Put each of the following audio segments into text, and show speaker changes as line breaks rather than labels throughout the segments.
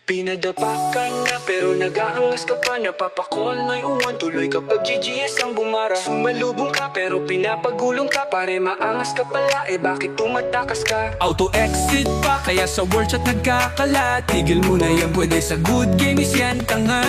Pinadapa ka na pero nag-aangas ka pa. Napapakol na uwan tuloy kapag GGS ang bumara. Sumalubong ka pero pinapagulong ka. Pare maangas ka pala, bakit tumatakas ka?
Auto-exit pa kaya sa word chat nagkakalat. Tigil mo na yan, pwede sa good games yan, tanga.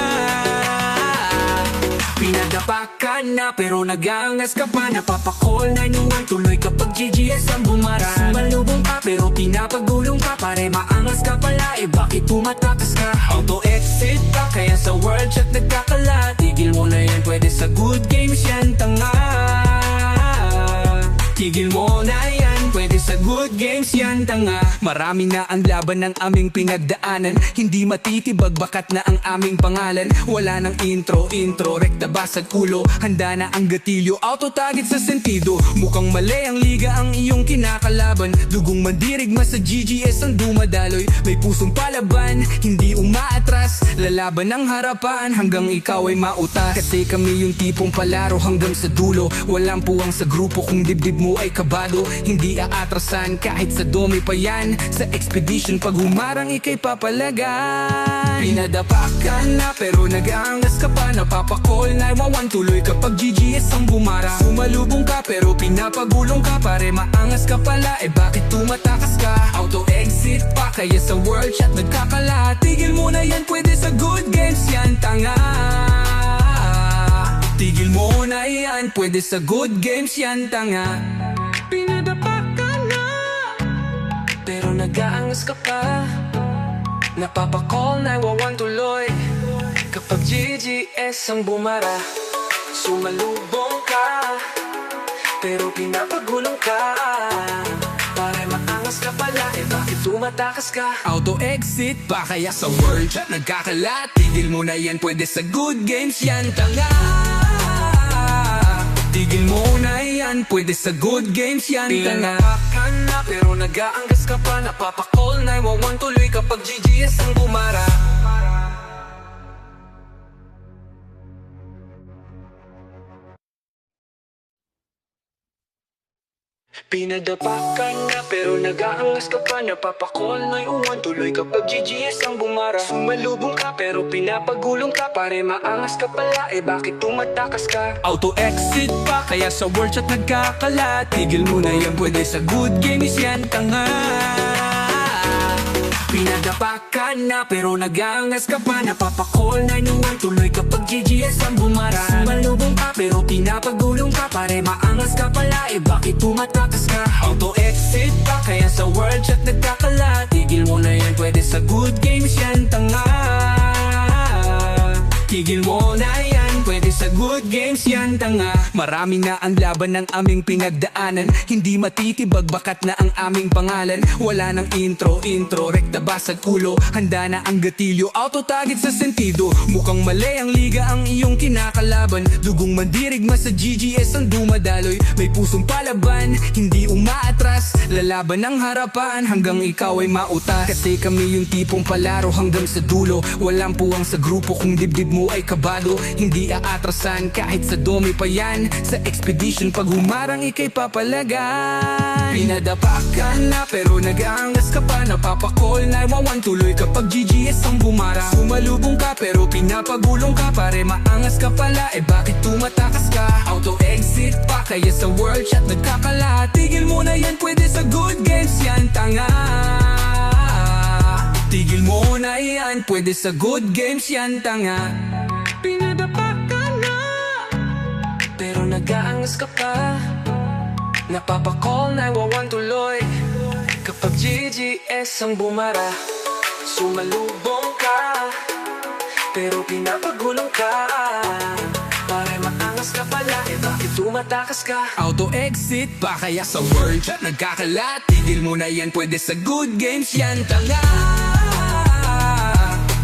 Pinadapa ka na pero nag-aangas ka pa. Napapakol na inuwan tuloy kapag GGS ang bumara. Sumalubong ka pero pinapagulong ka. Pare maangas ka pala, bakit tumatakas ka?
Auto-exit pa kaya sa word chat nagkakalat. Tigil mo na yan, pwede sa good games yan, tanga. Tigil mo na yan, pwede sa good games yan, tanga. Marami na ang laban ng aming pinagdaanan. Hindi matitibag, bakat na ang aming pangalan. Wala nang intro, rekta basag ulo. Handa na ang gatilyo, auto-target sa sentido. Mukhang mali ang liga ang iyong kinakalaban. Dugong mandirigma sa GGS ang dumadaloy. May pusong palaban, hindi umaatras. Lalaban ng harapan hanggang ikaw ay mautas. Kasi kami yung tipong palaro hanggang sa dulo. Walang puwang sa grupo kung dibdib mo ay kabado. Hindi aatrasan kahit sa dumi pa yan. Sa expedition pag humarang ikay papalagan.
Pinadapa ka na pero nag-aangas ka pa. Napapakol na iwawan tuloy kapag GGS ang bumara. Sumalubong ka pero pinapagulong ka. Pare maangas ka pala, bakit tumatakas ka?
Auto-exit pa kaya sa word chat nagkakalat. Tigil mo na yan, pwede sa good games yan, tanga. Tigil mo na yan, pwede sa good games yan, tanga.
Pinadapa ka na pero nag-aangas ka pa. Napapakol na iwawan tuloy kapag GGS ang bumara. Sumalubong ka pero pinapagulong ka. Pare maangas ka pala, bakit tumatakas ka?
Auto-exit pa kaya sa word chat nagkakalat. Tigil mo na yan, pwede sa good games yan, tanga. Tigil mo na yan, pwede sa good games yan, tanga.
Pinadapa ka na pero nag-aangas ka pa. Napapakol na iwawan tuloy kapag GGS ang bumara. Pinadapa ka na pero nag-aangas ka pa. Napapakol na iuwan tuloy kapag GGS ang bumara. Sumalubong ka pero pinapagulong ka. Pare maangas ka pala, bakit tumatakas ka?
Auto-exit pa kaya sa word chat nagkakalat. Tigil mo na yan, pwede sa good games yan, tanga.
Pinadapa ka na pero nag-aangas ka pa. Napapakol na inuwan tuloy kapag GGS ang bumara. Sumalubong ka pero pinapagulong ka. Pare maangas ka pala, bakit tumatakas ka?
Auto-exit pa kaya sa word chat nagkakalat. Tigil mo na yan, pwede sa good games yan, tanga. Tigil mo na yan, pwede sa good games yan, tanga. Marami na ang laban ng aming pinagdaanan. Hindi matitibag, bakat na ang aming pangalan. Wala nang intro, rekta basag ulo. Handa na ang gatilyo, auto-target sa sentido. Mukhang mali ang liga ang iyong kinakalaban. Dugong mandirigma sa GGS ang dumadaloy. May pusong palaban, hindi umaatras. Lalaban ng harapan hanggang ikaw ay mautas. Kasi kami yung tipong palaro hanggang sa dulo. Walang puwang sa grupo kung dibdib mo ay kabado. Hindi aatrasan kahit sa dumi pa yan. Sa expedition pag humarang ikay papalagan.
Pinadapa ka na pero nag-aangas ka pa. Napapakol na iwawan tuloy kapag GGS ang bumara. Sumalubong ka pero pinapagulong ka. Pare maangas ka pala, bakit tumatakas ka?
Auto-exit pa kaya sa word chat nagkakalat. Tigil mo na yan, pwede sa good games yan, tanga. Tigil mo na yan, pwede sa good games yan, tanga.
Pinadapa ka na pero nag-aangas ka pa. Napapakol na iwawan tuloy kapag GGS ang bumara. Sumalubong ka pero pinapagulong ka. Pare maangas ka pala, bakit tumatakas ka?
Auto-exit pa kaya sa word chat nagkakalat. Tigil mo na yan, pwede sa good games yan, tanga.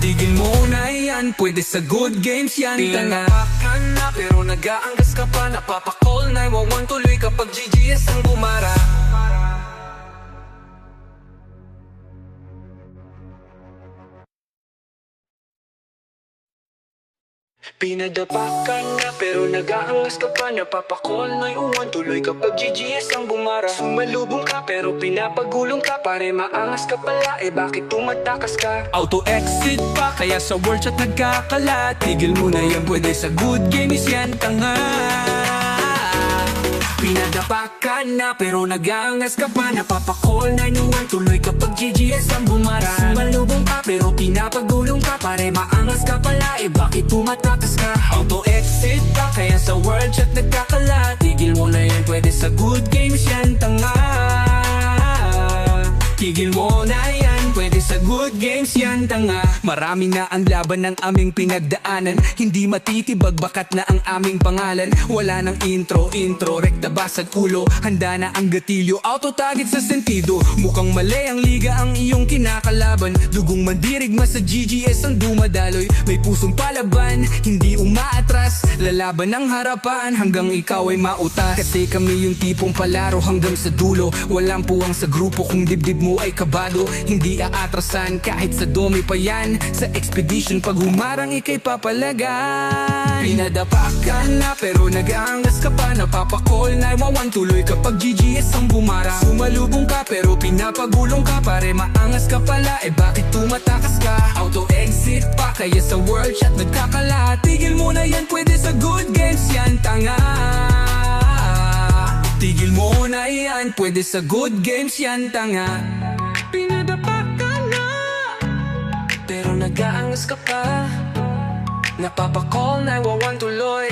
Tigil mo na yan, pwede sa good games yan, tanga.
Pinadapa ka na pero nag-aangas ka pa. Napapakol na iwawan tuloy kapag GGS ang bumara. Pinadapa ka na pero nag-aangas ka pa. Napapakol na iuwan tuloy kapag GGS ang bumara. Sumalubong ka pero pinapagulong ka. Pare maangas ka pala, bakit tumatakas ka?
Auto-exit pa, kaya sa word chat nagkakalat. Tigil mo na yan, pwede sa good games yan, tanga. Pinadapa ka na pero nag-aangas ka pa. Napapakol na inuwan tuloy kapag GGS ang bumara. Sumalubong ka pero pinapagulong ka. Pare maangas ka pala, bakit tumatakas ka? Auto-exit pa, kaya sa word chat nagkakalat. Tigil mo na yan, pwede sa good games yan, tanga. Tigil mo na yan, pwede sa good games yan, tanga. Marami na ang laban ng aming pinagdaanan. Hindi matitibag bakat na ang aming pangalan. Wala nang intro, rekta basag ulo. Handa na ang gatilyo, auto-target sa sentido. Mukhang mali ang liga ang iyong kinakalaban. Dugong mandirigma sa GGS ang dumadaloy. May pusong palaban, hindi umaatras. Lalaban ng harapan hanggang ikaw ay mautas. Kasi kami yung tipong palaro hanggang sa dulo. Walang puwang sa grupo kung dibdib mo ay kabado. Hindi aatrasan kahit sa domi pa yan. Sa expedition pag humarang ikay papalagay. Pinadapa ka na pero nag-aangas ka pa. Napapakol na iwawan tuloy kapag GGS ang bumara. Sumalubong ka pero pinapagulong ka. Pare maangas ka pala, bakit tumatakas ka? Auto-exit pa, kaya sa world chat nagkakalat. Tigil mo na yan, pwede sa good games yan, tanga. Tigil mo na yan, pwede sa good games yan, tanga. Pinadapa ka na pero nag-aangas ka pa. Napapakol na iwawan tuloy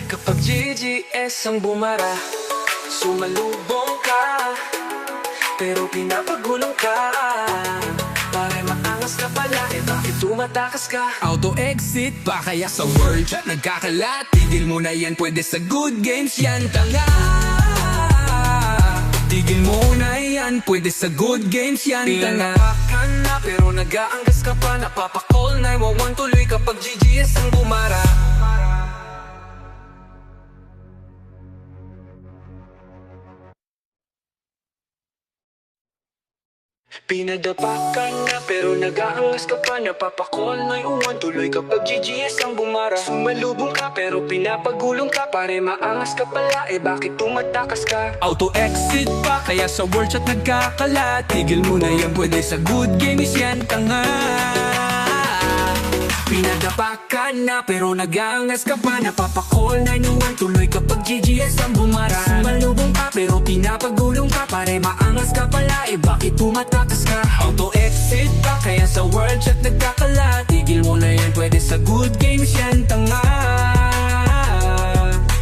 kapag GGS ang bumara. Sumalubong ka pero pinapagulong ka. Pare maangas ka pala, bakit tumatakas ka? Auto-exit pa, kaya sa word chat nagkakalat. Tigil mo na yan, pwede sa good games yan, tanga. Tigil mo na yan, pwede sa good games yan, tanga. Pinadapa na pero nag-aangas ka pa. Napapakol na iwawan tuloy kapag GGS ang bumara.
Pinadapa ka na pero nag-aangas ka pa. Napapakol na iuwan tuloy kapag GGS ang bumara. Sumalubong ka pero pinapagulong ka. Pare maangas ka pala, bakit tumatakas ka?
Auto-exit pa, kaya sa word chat nagkakalat. Tigil mo na yan, pwede sa good games yan, tanga. Pinadapa ka na pero nag-aangas ka pa. Napapakol na inuwan tuloy kapag GGS ang bumara. Sumalubong ka pero pinapagulong ka. Pare maangas ka pala, bakit tumatakas ka? Auto-exit pa, kaya sa word chat nagkakalat. Tigil mo na yan, pwede sa good games yan, tanga.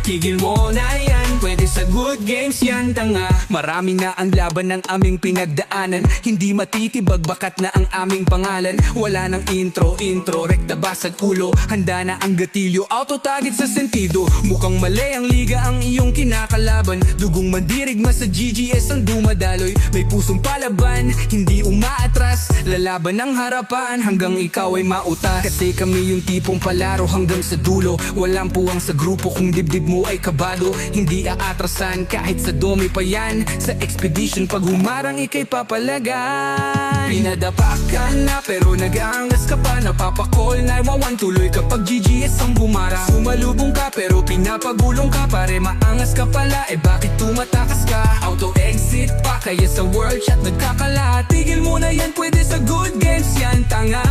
Tigil mo na yan, pwede sa good games yan, tanga. Marami na ang laban ng aming pinagdaanan. Hindi matitibag bakat na ang aming pangalan. Wala nang intro, rekta basag ulo. Handa na ang gatilyo, auto-target sa sentido. Mukhang mali ang liga ang iyong kinakalaban. Dugong mandirigma sa GGS ang dumadaloy. May pusong palaban, hindi umaatras. Lalaban ng harapan hanggang ikaw ay mautas. Kasi kami yung tipong palaro hanggang sa dulo. Walang puwang sa grupo kung dibdib mo ay kabado. Hindi aatrasan kahit sa domi pa yan. Sa expedition pag humarang ikay papalagay. Pinadapa ka na pero nag-aangas ka pa. Napapakol na iwawan tuloy kapag GGS ang bumara. Sumalubong ka pero pinapagulong ka. Pare maangas ka pala, bakit tumatakas ka? Auto-exit pa, kaya sa world chat nagkakalat. Tigil mo na yan, pwede sa good games yan, tanga.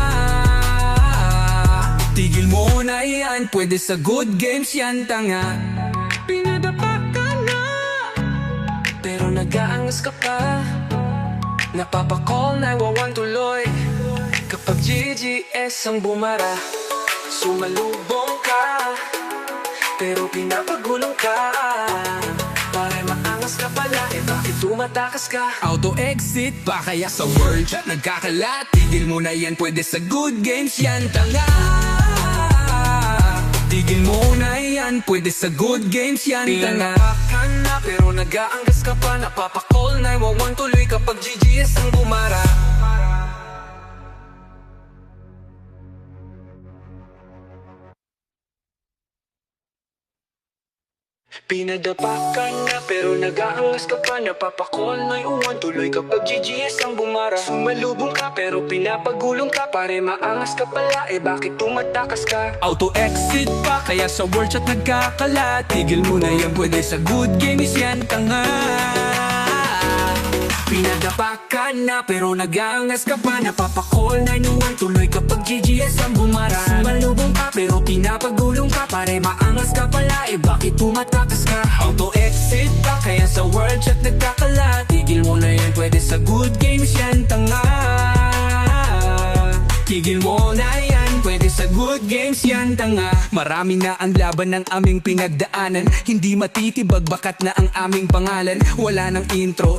Tigil mo na yan, pwede sa good games yan, tanga. Pinadapa ka na pero nag-aangas ka pa. Napapakol na iwawan tuloy kapag GGS ang bumara. Sumalubong ka pero pinapagulong ka. Pare maangas ka pala, bakit tumatakas ka? Auto-exit pa, kaya sa word chat nagkakalat. Tigil mo na yan, pwede sa good games yan, tanga. Tigil mo na yan, pwede sa good games yan, tanga. Pinadapa ka na pero nag-aangas ka pa. Napapakol na iwawan tuloy kapag GGS ang bumara.
Pinadapa ka na pero nag-aangas ka pa. Napapakol na iuwan tuloy kapag GGS ang bumara. Sumalubong ka pero pinapagulong ka. Pare maangas ka pala, bakit tumatakas ka?
Auto-exit pa, kaya sa word chat nagkakala. Tigil mo na yan, pwede sa good games yan, tanga. Pinadapa ka na pero nag-aangas ka pa. Napapakol na inuwan tuloy kapag GGS ang bumara. Sumalubong ka pero pinapagulong ka. Pare maangas ka pala, bakit tumatakas ka? Auto-exit pa, kaya sa word chat nagkakala. Tigil mo na yan, pwede sa good games yan, tanga. Tigil mo na yan, pwede sa good games yan, tanga. Marami na ang laban ng aming pinagdaanan. Hindi matitibag bakat na ang aming pangalan. Wala nang intro,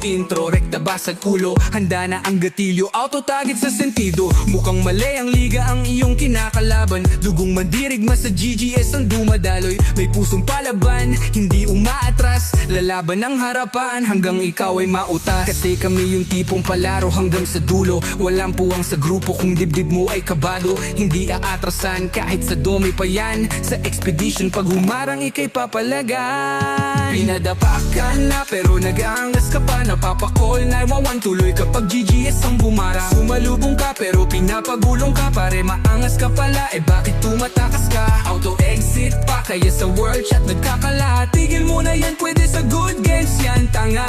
rekta basag ulo. Handa na ang gatilyo, auto-target sa sentido. Mukhang mali ang liga ang iyong kinakalaban. Dugong mandirigma sa GGS ang dumadaloy. May pusong palaban, hindi umaatras. Lalaban ng harapan hanggang ikaw ay mautas. Kasi kami yung tipong palaro hanggang sa dulo. Walang puwang sa grupo kung dibdib mo ay kabado. Hindi aatrasan kahit sa dumi pa yan. Sa expedition pag humarang ikay papalagan. Pinadapa ka na pero nag-aangas ka pa. Napapakol na iwawan tuloy kapag GGS ang bumara. Sumalubong ka pero pinapagulong ka. Pare maangas ka pala, bakit tumatakas ka? Auto-exit pa, kaya sa word chat nagkakala. Tigil mo na yan, pwede sa good games yan, tanga.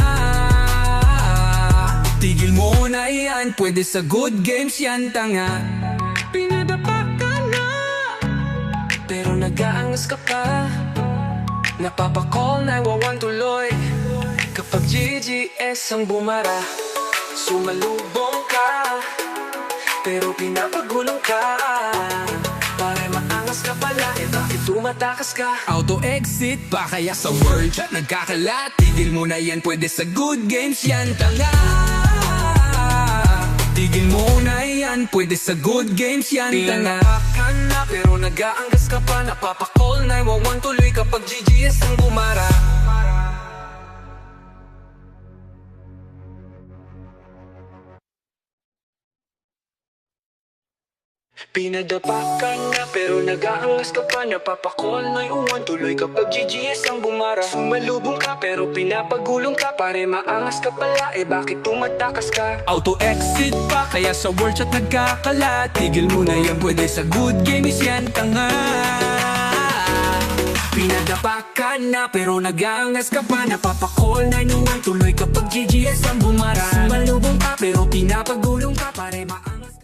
Tigil mo na yan, pwede sa good games yan, tanga. Pinadapa ka na pero nag-aangas ka pa. Napapakol na iwawan tuloy kapag GGS ang bumara. Sumalubong ka pero pinapagulong ka. Pare maangas ka pala, bakit tumatakas ka? Auto-exit pa, kaya sa word chat nagkakala. Tigil mo na yan, pwede sa good games yan, tanga. Tigil mo na yan, pwede sa good games yan, tanga. Pinadapa na pero nag-aangas ka pa. Napapakol na iwawan tuloy kapag GGS ang bumara.
Pinadapa ka na pero nag-aangas ka pa. Napapakol na iuwan tuloy kapag GGS ang bumara. Sumalubong ka pero pinapagulong ka. Pare maangas ka pala, bakit tumatakas ka?
Auto-exit pa, kaya sa word chat nagkakala. Tigil mo na yan, pwede sa good games yan, tanga. Pinadapa ka na pero nag-aangas ka pa. Napapakol na inuwan tuloy kapag GGS ang bumara. Sumalubong ka pero pinapagulong ka. Pare maangas